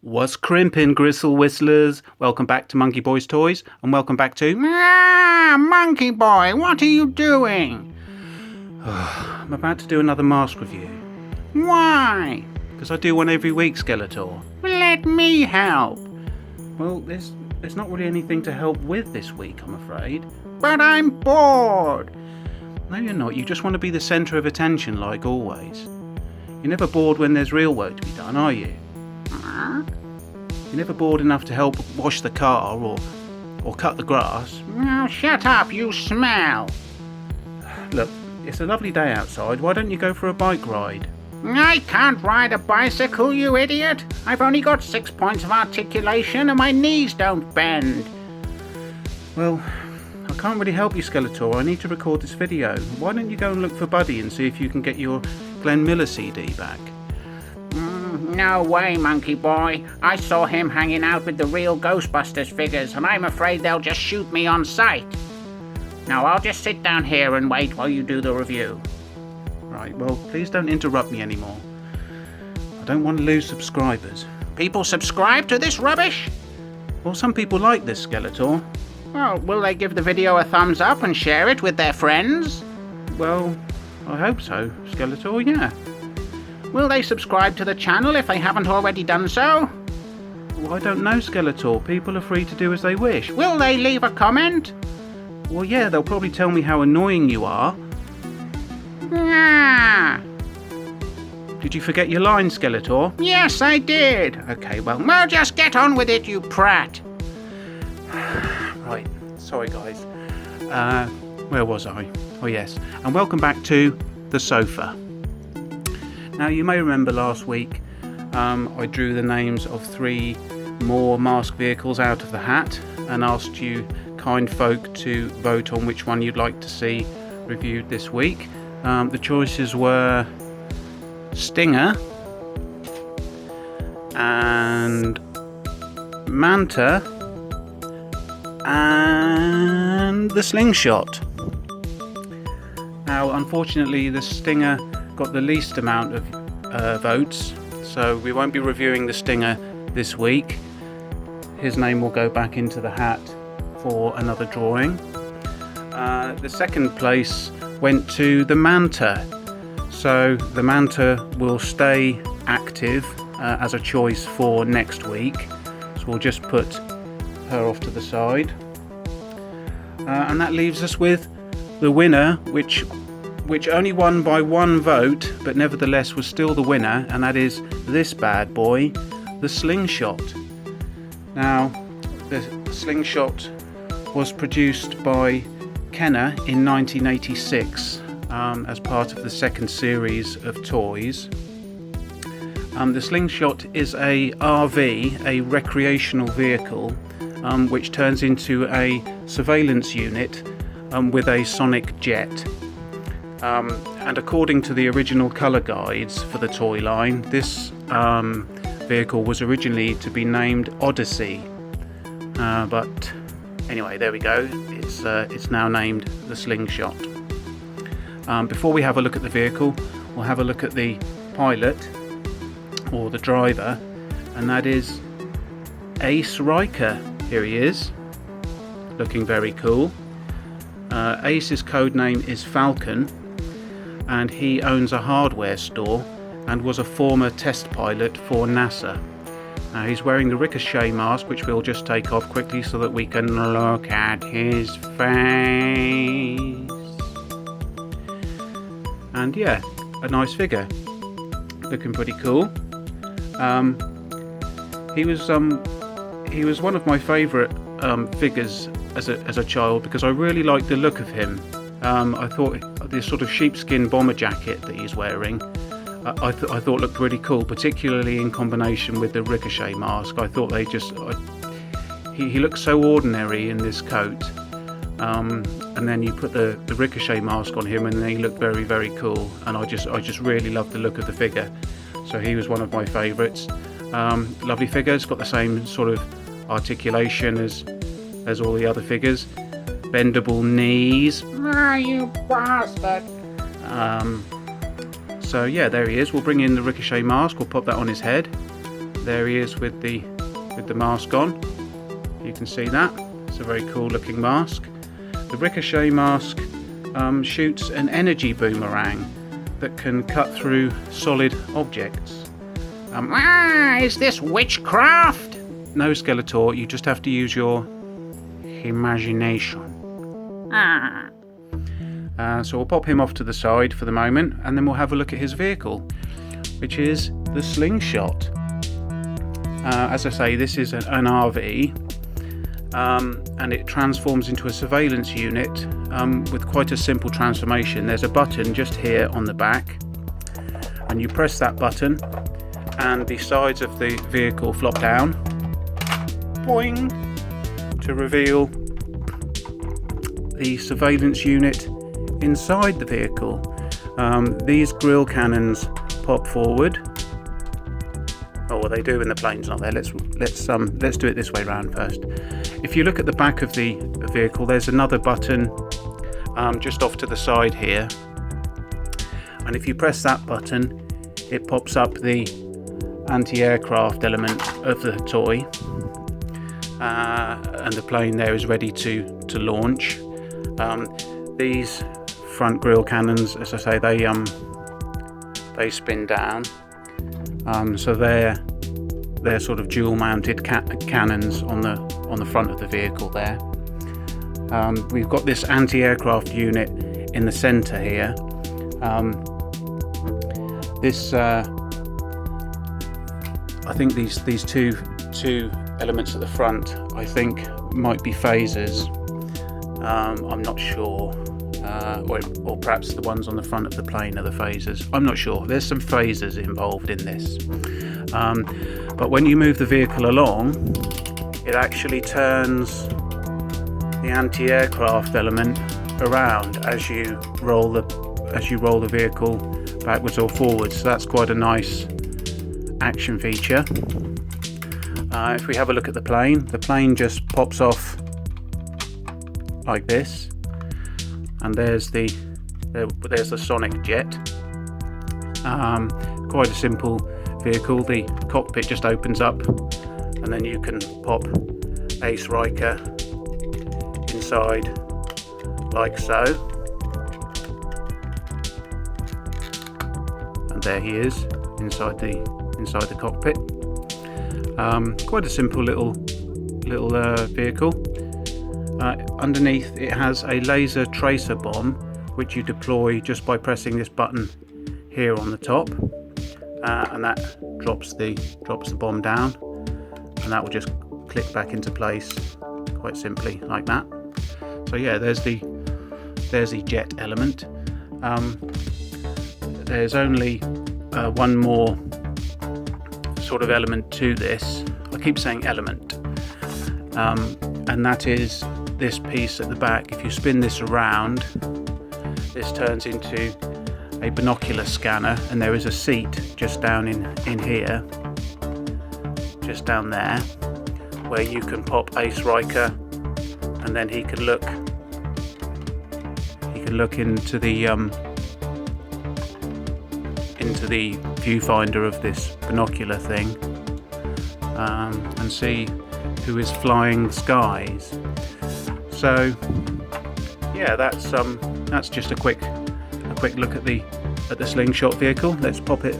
What's crimping, gristle whistlers? Welcome back to Monkeyboy's Toys, and welcome back to... Monkeyboy, what are you doing? I'm about to do another mask review. Why? Because I do one every week, Skeletor. Let me help. Well, there's not really anything to help with this week, I'm afraid. But I'm bored. No, you're not. You just want to be the centre of attention, like always. You're never bored when there's real work to be done, are you? You're never bored enough to help wash the car or cut the grass. Oh, shut up, you smell. Look, it's a lovely day outside. Why don't you go for a bike ride? I can't ride a bicycle, you idiot. I've only got 6 points of articulation and my knees don't bend. Well, I can't really help you, Skeletor. I need to record this video. Why don't you go and look for Buddy and see if you can get your Glenn Miller CD back? No way, Monkey Boy. I saw him hanging out with the real Ghostbusters figures, and I'm afraid they'll just shoot me on sight. Now, I'll just sit down here and wait while you do the review. Right, well, please don't interrupt me anymore. I don't want to lose subscribers. People subscribe to this rubbish? Well, some people like this, Skeletor. Well, will they give the video a thumbs up and share it with their friends? Well, I hope so, Skeletor, yeah. Will they subscribe to the channel if they haven't already done so? Well, I don't know, Skeletor. People are free to do as they wish. Will they leave a comment? Well, yeah, they'll probably tell me how annoying you are. Did you forget your line, Skeletor? Yes, I did. Okay, well, just get on with it, you prat. Right, sorry guys. Where was I? Oh yes, and welcome back to the sofa. Now you may remember last week I drew the names of 3 more M.A.S.K vehicles out of the hat and asked you kind folk to vote on which one you'd like to see reviewed this week. The choices were Stinger and Manta and the Slingshot. Now unfortunately the Stinger got the least amount of votes, so we won't be reviewing the Stinger this week. His name will go back into the hat for another drawing. The second place went to the Manta, so the Manta will stay active as a choice for next week, so we'll just put her off to the side, and that leaves us with the winner, which only won by 1 vote, but nevertheless was still the winner, and that is this bad boy, the Slingshot. Now, the Slingshot was produced by Kenner in 1986 as part of the second series of toys. The Slingshot is a RV, a recreational vehicle, which turns into a surveillance unit with a sonic jet. And according to the original colour guides for the toy line, this vehicle was originally to be named Odyssey, but anyway, there we go. It's now named the Slingshot. Before we have a look at the vehicle, we'll have a look at the pilot or the driver, and that is Ace Riker. Here he is, looking very cool. Ace's code name is Falcon, and he owns a hardware store and was a former test pilot for NASA. Now he's wearing the Ricochet mask, which we'll just take off quickly so that we can look at his face. And yeah, a nice figure, looking pretty cool. He was one of my favourite figures as a child, because I really liked the look of him. I thought this sort of sheepskin bomber jacket that he's wearing, I thought looked really cool, particularly in combination with the Ricochet mask. I thought he looked so ordinary in this coat, and then you put the Ricochet mask on him and he looked very, very cool, and I just really loved the look of the figure. So he was one of my favourites. Lovely figure. It's got the same sort of articulation as all the other figures. Bendable knees. You bastard. So yeah, there he is. We'll bring in the Ricochet mask. We'll pop that on his head. there he is with the mask on. You can see that. It's a very cool looking mask. The Ricochet mask shoots an energy boomerang that can cut through solid objects. Is this witchcraft? No, Skeletor, you just have to use your imagination. So we'll pop him off to the side for the moment, and then we'll have a look at his vehicle, which is the Slingshot. As I say, this is an RV, and it transforms into a surveillance unit with quite a simple transformation. There's a button just here on the back, and you press that button and the sides of the vehicle flop down, boing, to reveal the surveillance unit inside the vehicle. These grill cannons pop forward. Oh, well, they do when the plane's not there. Let's do it this way round first. If you look at the back of the vehicle, there's another button just off to the side here, and if you press that button, it pops up the anti-aircraft element of the toy, and the plane there is ready to launch. These front grille cannons, as I say, they spin down. So they're sort of dual-mounted cannons on the front of the vehicle there. We've got this anti-aircraft unit in the centre here. I think these two elements at the front, I think, might be phasers. I'm not sure. Or perhaps the ones on the front of the plane are the phasers. I'm not sure. There's some phasers involved in this. But when you move the vehicle along, it actually turns the anti-aircraft element around as you roll the vehicle backwards or forwards. So that's quite a nice action feature. If we have a look at the plane just pops off like this. And there's the Sonic jet. Quite a simple vehicle. The cockpit just opens up, and then you can pop Ace Riker inside like so. And there he is inside the cockpit. Quite a simple little vehicle. Underneath it has a laser tracer bomb, which you deploy just by pressing this button here on the top, and that drops the bomb down, and that will just click back into place quite simply like that. So yeah, there's the jet element. There's only one more sort of element to this. I keep saying element, and that is this piece at the back. If you spin this around, this turns into a binocular scanner, and there is a seat just down in here, just down there, where you can pop Ace Riker, and then he can look into the viewfinder of this binocular thing, and see who is flying the skies. So yeah, that's just a quick look at the Slingshot vehicle. Let's pop it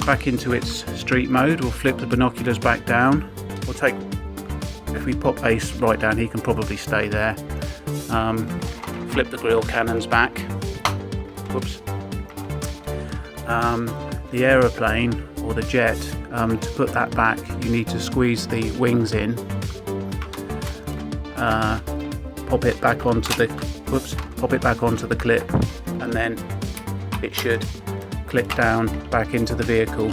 back into its street mode. We'll flip the binoculars back down. If we pop Ace right down, he can probably stay there. Flip the grill cannons back. Whoops. The aeroplane or the jet, to put that back, you need to squeeze the wings in. Pop it back onto the clip, and then it should clip down back into the vehicle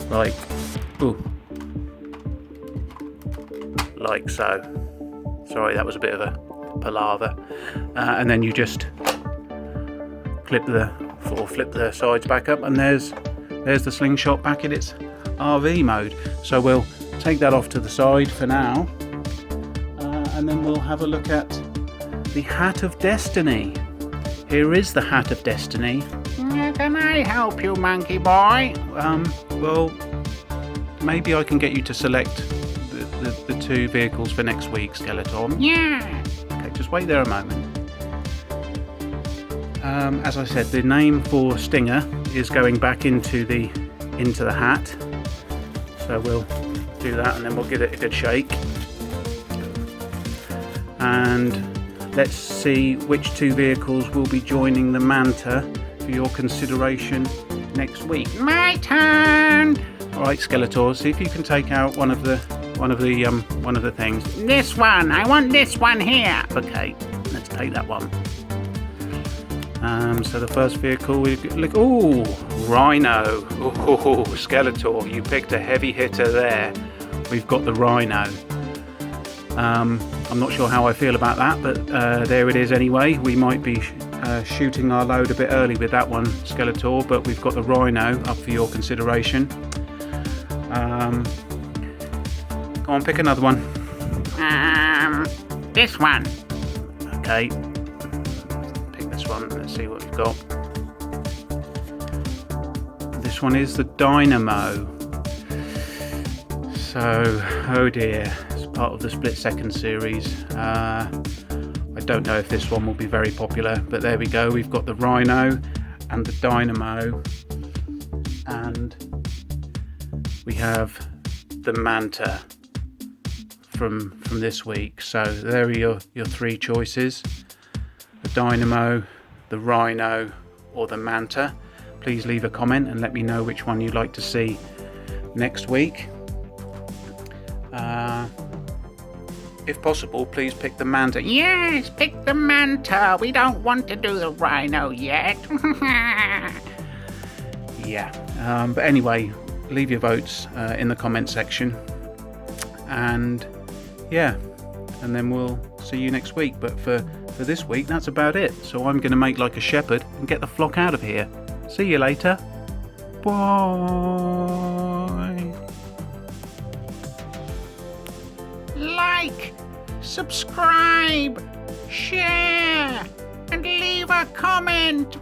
like so. Sorry, that was a bit of a palaver. And then you just flip the sides back up, and there's the Slingshot back in its RV mode. So we'll take that off to the side for now. And then we'll have a look at the Hat of Destiny. Here is the Hat of Destiny. Can I help you, Monkeyboy? Well, maybe I can get you to select the two vehicles for next week, Skeletor. Yeah. Okay, just wait there a moment. As I said, the name for Stinger is going back into the hat. So we'll do that and then we'll give it a good shake. And let's see which two vehicles will be joining the Manta for your consideration next week. My turn. All right, Skeletor, see if you can take out one of the things. This one. I want this one here. Okay, let's take that one. So the first vehicle, we look. Ooh, Rhino. Ooh, Skeletor, you picked a heavy hitter there. We've got the Rhino. I'm not sure how I feel about that, but there it is anyway. We might be shooting our load a bit early with that one, Skeletor, but we've got the Rhino up for your consideration. Go on, pick another one. This one. Okay. Pick this one. Let's see what we've got. This one is the Dynamo. So, oh dear, it's part of the Split Second series. I don't know if this one will be very popular, but there we go. We've got the Rhino and the Dynamo, and we have the Manta from this week. So there are your three choices: the Dynamo, the Rhino, or the Manta. Please leave a comment and let me know which one you'd like to see next week. If possible, please pick the Manta. Yes, pick the Manta. We don't want to do the Rhino yet. Yeah. But anyway, leave your votes in the comment section. And yeah, and then we'll see you next week. But for this week, that's about it. So I'm going to make like a shepherd and get the flock out of here. See you later. Bye. Like, subscribe, share, and leave a comment.